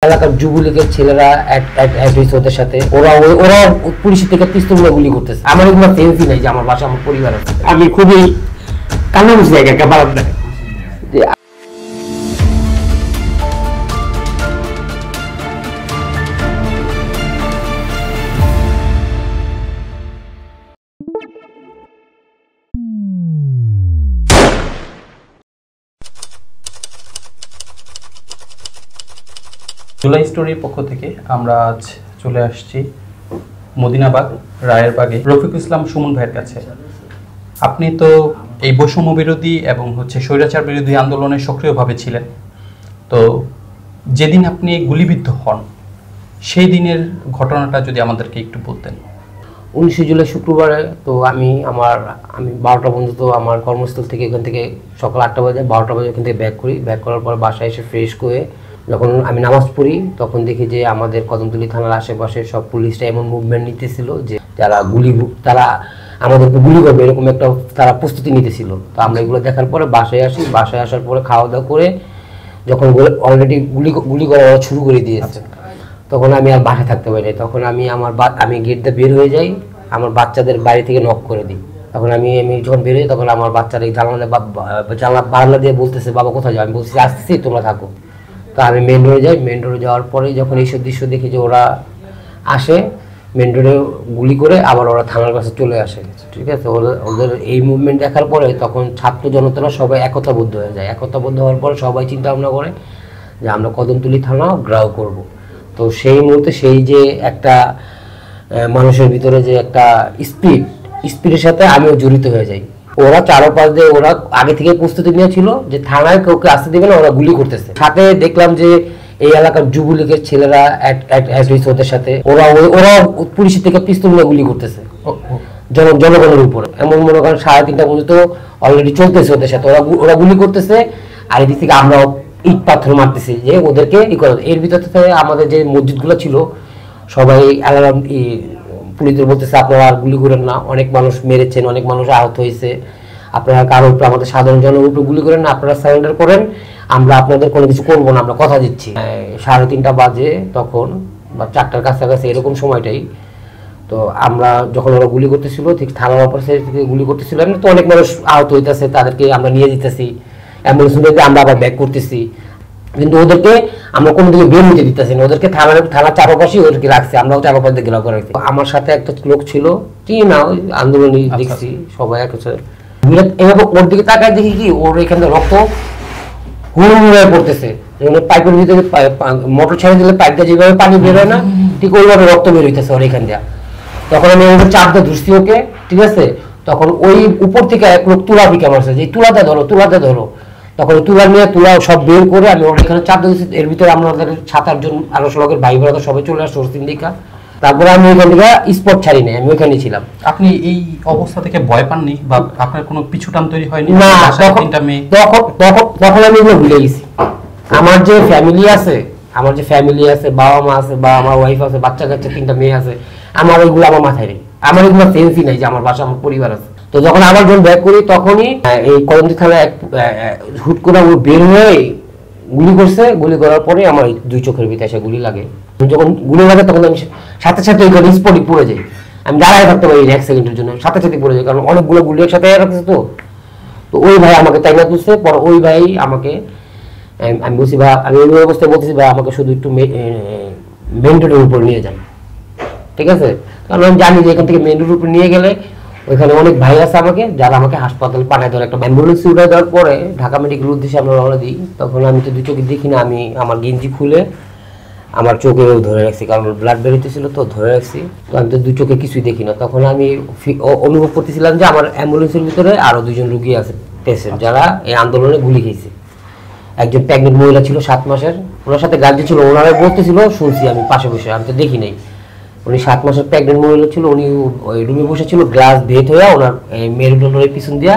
এলাকার যুবলীগের ছেলেরা ওদের সাথে ওরা পুলিশের থেকে পিস্তল গুলি করতেছে। আমার এগুলো সেন্সই নাই যে আমার বাসা আমার পরিবার আছে। আমি খুবই কান্নামুচি জায়গা একটা বারাত দেয়। জুলাই স্টোরির পক্ষ থেকে আমরা আজ চলে আসছি মদিনাবাগ রায়েরবাগে রফিকুল ইসলাম সুমন ভাইয়ের কাছে। আপনি তো এই বৈষম্য বিরোধী এবং স্বৈরাচার বিরোধী আন্দোলনে সক্রিয়ভাবে ছিলেন। তো যেদিন আপনি গুলিবিদ্ধ হন সেই দিনের ঘটনাটা যদি আমাদেরকে একটু বলতেন। 19 জুলাই শুক্রবারে তো আমি 12টা পর্যন্ত আমার কর্মস্থল থেকে এখান থেকে সকাল 8টা বাজে 12টা বাজে ওখান থেকে ব্যাক করার পর বাসায় এসে ফ্রেশ করে যখন আমি নামাজ পড়ি তখন দেখি যে আমাদের কদমতলী থানার আশেপাশে সব পুলিশরা এমন মুভমেন্ট নিতেছিল যে তারা আমাদেরকে গুলি করবে এরকম একটা তারা প্রস্তুতি নিতেছিল। তো আমরা এগুলো দেখার পরে বাসায় আসি। বাসায় আসার পরে খাওয়া দাওয়া করে যখন অলরেডি গুলি করা শুরু করে দিয়েছে তখন আমি আর বাসায় থাকতে পারি। তখন আমি গেট দিয়ে বের হয়ে যাই, আমার বাচ্চাদের বাড়ি থেকে নক করে দিই। তখন আমি যখন বের হই তখন আমার বাচ্চারা এই জানলা বারান্দা দিয়ে বলতেছে বাবা কোথায় যাও। আমি বলছি আসতেছি তোমরা থাকো। তো আমি মেন রোডে যাই। মেন রোডে যাওয়ার পরে যখন এইসব দৃশ্য দেখি যে ওরা আসে মেন রোডে গুলি করে আবার ওরা থানার কাছে চলে আসে। ঠিক আছে, ওদের এই মুভমেন্ট দেখার পরে তখন ছাত্র জনতারা সবাই একতাবদ্ধ হয়ে যায়। একতাবদ্ধ হওয়ার পরে সবাই চিন্তা ভাবনা করে যে আমরা কদমতলী থানা গ্রাও করব। তো সেই মুহূর্তে সেই যে একটা মানুষের ভিতরে যে একটা স্পিডের সাথে আমিও জড়িত হয়ে যাই। ওরা চারপাশ দিয়ে ওরা আগে থেকে প্রস্তুতি নিয়েছিল যে থানায় কাউকে আসতে দেবে না, ওরা গুলি করতেছে। সাথে দেখলাম যে এই এলাকার যুবলীগের ছেলেরা ওদের সাথে ওরা পুলিশের থেকে পিস্তল গুলি করতেছে জনগণের উপরে। এমন মনে করেন 3:30 পর্যন্ত অলরেডি চলতেছে ওদের সাথে ওরা গুলি করতেছে। আর এদিক থেকে আমরা ইট পাথর মারতেছি যে ওদেরকে এর ভিতর থেকে আমাদের যে মসজিদগুলো ছিল সবাই অ্যালার্ম পুলিশদের বলতেছে আপনারা আর গুলি করেন না, অনেক মানুষ মেরেছেন, অনেক মানুষ আহত হয়েছে, আপনারা কারোর উপরে আমাদের সাধারণ জনগণের উপরে গুলি করেন না, আপনারা সারেন্ডার করেন, আমরা আপনাদের কোনো কিছু করবো না, আমরা কথা দিচ্ছি। 3:30 বাজে তখন বা 4টার কাছাকাছি এরকম সময়টাই। তো আমরা যখন ওরা গুলি করতেছিল ঠিক থানার অপর সাইড থেকে গুলি করতেছিল তো অনেক মানুষ আহত হইতেছে, তাদেরকে আমরা নিয়ে যেতেছি অ্যাম্বুলেন্স নিয়ে আমরা আবার ব্যাক করতেছি। কিন্তু ওদেরকে আমরা কোনো দিকে বের হতে দিতেছি না, ওদেরকে থানার চারপাশেই ওদেরকে রাখছি, আমরাও চারপাশ দিয়ে ঘেরাও করে রাখছি। আমার সাথে একটা লোক ছিল কি না ওই আন্দোলনে দেখছি সবাই এভাবে ওর দিকে তাকায় দেখি কি ওর এখানে রক্ত হুড়ে পড়তেছে, পাইপের ভিতরে মোটর ছেড়ে দিলে পাইপটা যেভাবে পানি বের হয় না ঠিক ওইভাবে রক্ত বের হইতেছে ওর এখান দিয়ে। তখন আমি ওর চাপ দিয়ে ধরছি ওকে, ঠিক আছে। তখন ওই উপর থেকে এক লোক তুলা বিকে মারছে যে তুলাতে ধরো। তখন তুলা সব বের করে আমি ওর এখানে চাপ দিয়েছি। এর ভিতরে আমরা 7-8 জন আরো লোকের ভাই বোনেরা সবাই চলে আসছে ওর সিন্ডিকা। তারপরে আমি ওইখান থেকে স্পট ছাড়ি নাই, আমি ওইখানে ছিলাম। আপনি এই অবস্থা থেকে ভয় পাননি বা আপনার কোনো পিছুটান তৈরি হয়নি? না, তখন আমি এগুলো ভুলে গেছি। আমার যে ফ্যামিলি আছে বাবা মা আছে বা আমার ওয়াইফ আছে, বাচ্চা কাচ্চা 3টা মেয়ে আছে, আমার ওইগুলো আমার মাথায় নেই, আমার এগুলো সেন্সই নাই যে আমার বাসা আমার পরিবার আছে। তো যখন আবার যখন ব্যাক করি তখনই এই কদমতলী থানায় হুট করে ও বের হয়ে গুলি করছে। গুলি করার পরে আমার 2 চোখের ভিতরে এসে গুলি লাগে। যখন গুলি লাগে তখন আমি সাথে সাথে ওই স্পটে পড়ে যাই, আমি দাঁড়ায় থাকতে পারি 1 সেকেন্ডের জন্য, সাথে সাথে পড়ে যাই, কারণ অনেকগুলো গুলি একসাথে রাখছে। তো ওই ভাই আমাকে তাই না তুলছে। পরে ওই ভাই আমাকে আমি বলছি ভাই, আমি ওই অবস্থায় বলতেছি ভাই আমাকে শুধু একটু মেন রোডের উপর নিয়ে যান, ঠিক আছে। কারণ আমি জানি যে এখান থেকে মেন রোডের উপর নিয়ে গেলে ওইখানে অনেক ভাই আছে আমাকে যারা আমাকে হাসপাতালে পাঠায় দেওয়ার একটা অ্যাম্বুলেন্স উঠে দেওয়ার পরে ঢাকা মেডিকেল উদ্দেশ্যে আমরা রওনা দিই। তখন আমি তো 2 চোখে দেখি না, আমি আমার গেঞ্জি খুলে আমার চোখেও ধরে রাখছি, কারণ ব্লাড বেরোতেছিল তো ধরে রাখছি। তো আমি তো 2 চোখে কিছুই দেখি না। তখন আমি অনুভব করতেছিলাম যে আমার অ্যাম্বুলেন্সের ভিতরে আরো 2 জন রুগী আছে পেশেন্ট যারা এই আন্দোলনে গুলি খেয়েছে। একজন প্রেগনেন্ট মহিলা ছিল 7 মাসের, ওনার সাথে গার্জেন ছিল, ওনারা বলতেছিল শুনছি আমি পাশে বসে, আমি তো দেখি নাই। উনি 7 মাসের প্রেগনেন্ট মহিলা ছিল, উনি ওই রুমে বসেছিল, গ্লাস ভেদ হয়ে ওনার মেরুদণ্ডের পিছন দিয়া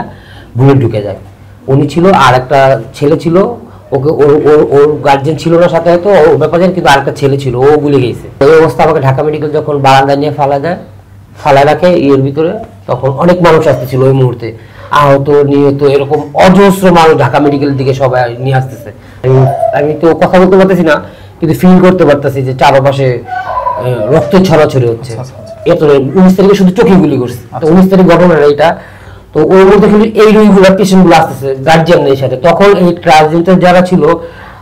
বুলেট ঢুকে যায়। উনি ছিল আর একটা ছেলে ছিল, ওকে ওর গার্জেন ছিল না সাথে, হয়তো ও ব্যাপারে, কিন্তু আরেকটা ছেলে ছিল, ও গুলি গেছে। ওই অবস্থা আমাকে ঢাকা মেডিকেল যখন বারান্দা নিয়ে ফালা রাখে এর ভিতরে, তখন অনেক মানুষ আসতেছিল ওই মুহূর্তে, আহত নিহত এরকম অজস্র মানুষ ঢাকা মেডিকেল দিকে সবাই নিয়ে আসতেছে। আমি তো কথা বলতে পারতেছি না, কিন্তু ফিল করতে পারতেছি যে চারপাশে রক্ত ছড়াছড়ি হচ্ছে। এত 19 তারিখে শুধু চোখে গুলি করছে। তো 19 তারিখ ঘটনাটা এটা। তো ওর মধ্যে কিন্তু এই রোগীগুলো পেশেন্টগুলো আসতেছে, গার্জিয়ান নেই সাথে। তখন এই ট্রান্সজেন্ডার যারা ছিল,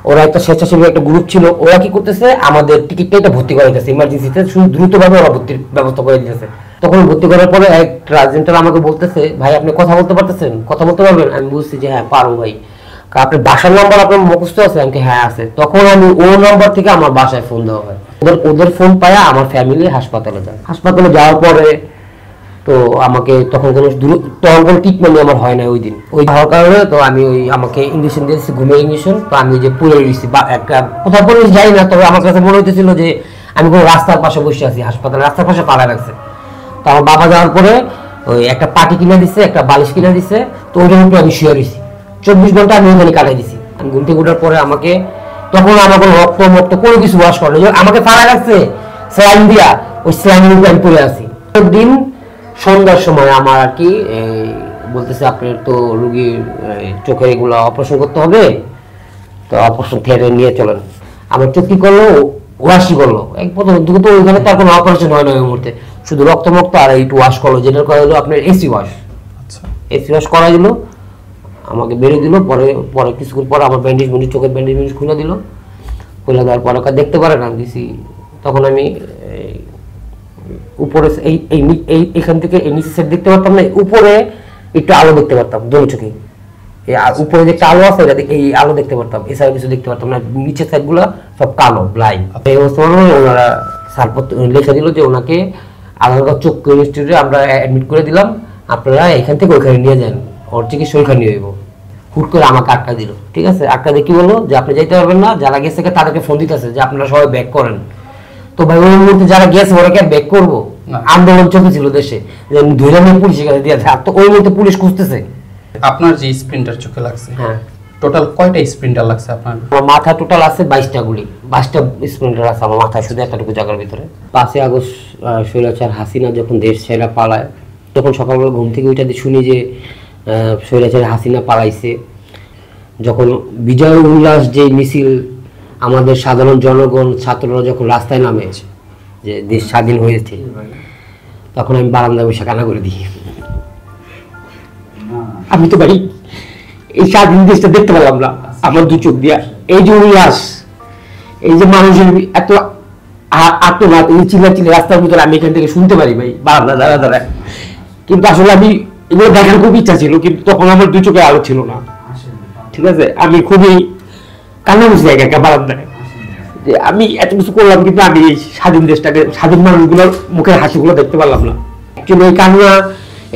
ওরা একটা স্বেচ্ছাসেবী একটা গ্রুপ ছিল, ওরা কি করতেছে, আমাদের টিকিটটা এটা ভর্তি করে দিতেছে ইমার্জেন্সিতে, শুধু দ্রুতভাবে ওরা ভর্তির ব্যবস্থা করে দিতেছে। তখন ভর্তি করার পরে এক ট্রান্সজেন্ডার আমাকে বলতেছে, ভাই আপনি কথা বলতে পারতেছেন, কথা বলতে পারবেন? আমি বুঝছি যে হ্যাঁ পারবো ভাই। আপনার বাসার নাম্বার আপনার মুখস্থ আছে? আমাকে হ্যাঁ আছে। তখন আমি ওর নাম্বার থেকে আমার বাসায় ফোন দেওয়া হয়। ওদের ফোন পায়া আমার ফ্যামিলি হাসপাতালে যায়। হাসপাতালে যাওয়ার পরে তো আমাকে তখন কোনো ট্রিটমেন্ট আমার হয় না ওই দিন। ওই হওয়ার কারণে তো আমি আমাকে ইঞ্জেকশন দিয়েছি, ঘুমের ইঞ্জেকশন। তো আমি যে পড়ে রয়েছি বা একটা কোথাও পড়ে যাই না, তবে আমার কাছে মনে হইতেছিল যে আমি কোনো রাস্তার পাশে বসে আছি, হাসপাতালে রাস্তার পাশে পাড়া রাখছে। তো আমার বাবা যাওয়ার পরে ওই একটা পাটি কিনে দিচ্ছে, একটা বালিশ কিনে দিচ্ছে। তো ওইটার উপরে আমি শুয়ে রয়েছি 24 ঘন্টা আমি ওখানে কাটাই দিছি। আমি ঘুম থেকে ওঠার পরে আমাকে তখন আমার কোনো রক্ত কোনো কিছু ওয়াশ করে আমাকে পাড়া রাখছে স্যালাইন দিয়া, ওই স্যালাইনের উপরে আমি পড়ে আছি। দিন সন্ধ্যার সময় আমার আর কি বলতেছে, আপনার তো রুগীর চোখের এগুলো অপারেশন করতে হবে, তো অপারেশন থিয়েটারে নিয়ে চলেন। আমার চোখ কি করলো, ওয়াশই করলো। এক প্রথম তো ওইখানে তার কোনো অপারেশন হয় না ওই মুহূর্তে, শুধু রক্ত আর একটু ওয়াশ করলো, যেটা করা হলো আপনার এসি ওয়াশ। এসি ওয়াশ করা দিল, আমাকে বেরিয়ে দিল। পরে কিছুক্ষণ পরে আমার ব্যান্ডেজ চোখের ব্যান্ডেজ খুলে দিল। খুলে দেওয়ার পরে দেখতে পারে না দিছি। তখন আমি উপরে এইখান থেকে এই নিচের সাইড দেখতে পারতাম না, উপরে একটু আলো দেখতে পারতাম দোনো চোখে। উপরে যে একটা আলো আছে এই আলো দেখতে পারতাম, এছাড়া কিছু দেখতে পারতাম না। নিচের সাইড গুলা সব কালো ব্লাইন্ড। এই অবস্থা ওনারা ছাড়পত্র লিখে দিল যে ওনাকে আগামীকাল চক্ষু ইনস্টিটিউটে আমরা অ্যাডমিট করে দিলাম, আপনারা এখান থেকে ওইখানে নিয়ে যান, ওর চিকিৎসা ওইখানে নিয়ে যাইব। হুট করে আমাকে আটকা দিল। ঠিক আছে, আটকা দিয়ে কি বললো যে আপনি যাইতে পারবেন না, যারা গেছে তাদেরকে ফোন দিতেছে যে আপনারা সবাই ব্যাক করেন। তো ভাই ওই মুহূর্তে যারা গেছে ওরা কি ব্যাক করবো? আন্দোলন চলতেছিল দেশে, ধরে নিয়ে পুলিশের কাছে দিয়েছে। আর তো ওই মুহূর্তে পুলিশ খুঁজতেছে। আপনার যে স্প্রিন্টার চোখে লাগছে, হ্যাঁ, টোটাল কয়টা স্প্রিন্টার লাগছে আপনার? আমার মাথা টোটাল আছে 22টা গুলি, 22টা স্প্রিন্টার আছে আমার মাথায়, শুধু এতটুকু জায়গার ভিতরে। 5 আগস্ট স্বৈরাচার হাসিনা যখন দেশ ছেড়ে পালায়, যখন সকালবেলা ঘুম থেকে ওইটা শুনি যে স্বৈরাচার হাসিনা পালাইছে, যখন বিজয় উল্লাস যে মিছিল, আমাদের সাধারণ জনগণ ছাত্ররা যখন রাস্তায় নামে যে দেশ স্বাধীন হয়েছে, তখন আমি বারান্দায় বসে কান্না করে দিই। আমি তো ভাই এই স্বাধীন দেশটা দেখতে পেলাম না আমার দু চোখ দিয়া। এই যে উল্লাস, এই যে মানুষের এত আত্মঘাত, এই চিল্লাচিল্লি রাস্তার ভিতরে আমি এখান থেকে শুনতে পারি ভাই, বারান্দা দাঁড়ায়। কিন্তু আসলে আমি এগুলো দেখার খুব ইচ্ছা ছিল, কিন্তু তখন আমার দু চোখে আলো ছিল না। ঠিক আছে, আমি খুবই কান্না বসে একা বারান্দায় যে আমি এত কিছু করলাম, কিন্তু আমি এই স্বাধীন দেশটাকে, স্বাধীন মানুষগুলোর মুখের হাসিগুলো দেখতে পারলাম না। অ্যাকচুয়ালি এই কান্না,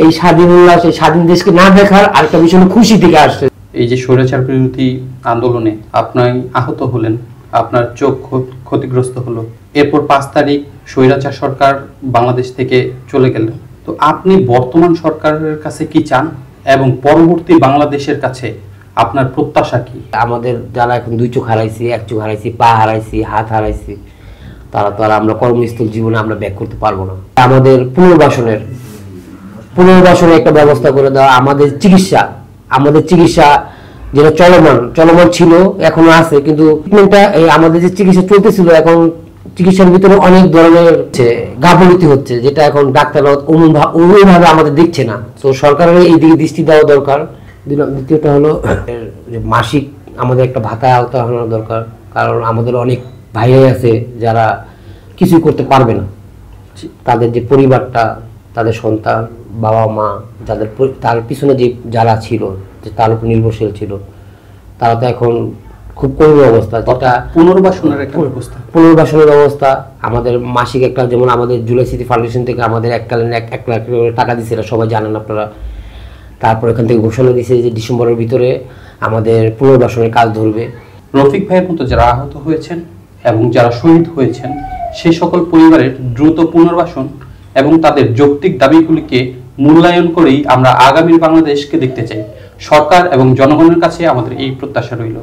এই স্বাধীন উল্লাস, এই স্বাধীন দেশকে না দেখার আরেকটা ভীষণ খুশি থেকে আসছে। এই যে স্বৈরাচার বিরোধী আন্দোলনে আপনি আহত হলেন, আপনার চোখ ক্ষতিগ্রস্ত হলো, এরপর 5 তারিখ স্বৈরাচার সরকার বাংলাদেশ থেকে চলে গেলেন। তো আপনি বর্তমান সরকারের কাছে কি চান এবং পরবর্তী বাংলাদেশের কাছে আপনার প্রত্যাশা কি? আমাদের যারা এখন 2 চোখ হারাইছি, 1 চোখ হারাইছি, পা হারাইছি, হাত হারাইছি, তারা তো আর আমরা কর্মস্থল জীবনে আমরা ব্যাক করতে পারবো না। আমাদের পুনর্বাসনের একটা ব্যবস্থা করে দেওয়া। আমাদের চিকিৎসা যেটা চলমান ছিল, এখনো আছে, কিন্তু ট্রিটমেন্টটা আমাদের যে চিকিৎসা চলতেছিল, এখন চিকিৎসার ভিতরে অনেক ধরনের গাফিলতি হচ্ছে, যেটা এখন ডাক্তাররা ওইভাবে আমাদের দেখছে না। তো সরকারের এই দিকে দৃষ্টি দেওয়া দরকার। দ্বিতীয়টা হলো মাসিক আমাদের একটা ভাতায় আওতা হওয়া দরকার, কারণ আমাদের অনেক ভাইরাই আছে যারা কিছুই করতে পারবে না। তাদের যে পরিবারটা, তাদের সন্তান, বাবা মা, তার পিছনে যে যারা ছিল, যে তার উপর নির্ভরশীল ছিল, তারা তো এখন খুব করুণ অবস্থা। যেটা পুনর্বাসনের ব্যবস্থা আমাদের মাসিক একটা, যেমন আমাদের জুলাই স্মৃতি ফাউন্ডেশন থেকে আমাদের 1 লাখ টাকা দিচ্ছে, এটা সবাই জানেন আপনারা। তারপর এখান থেকে ঘোষণা দিয়েছে যে ডিসেম্বরের ভিতরে আমাদের পুনর্বাসনের কাজ ধরবে। রফিক ভাইয়ের মতো যারা আহত হয়েছেন এবং যারা শহীদ হয়েছেন, সেই সকল পরিবারের দ্রুত পুনর্বাসন এবং তাদের যৌক্তিক দাবিগুলিকে মূল্যায়ন করেই আমরা আগামী বাংলাদেশকে দেখতে চাই। সরকার এবং জনগণের কাছে আমাদের এই প্রত্যাশা রইল।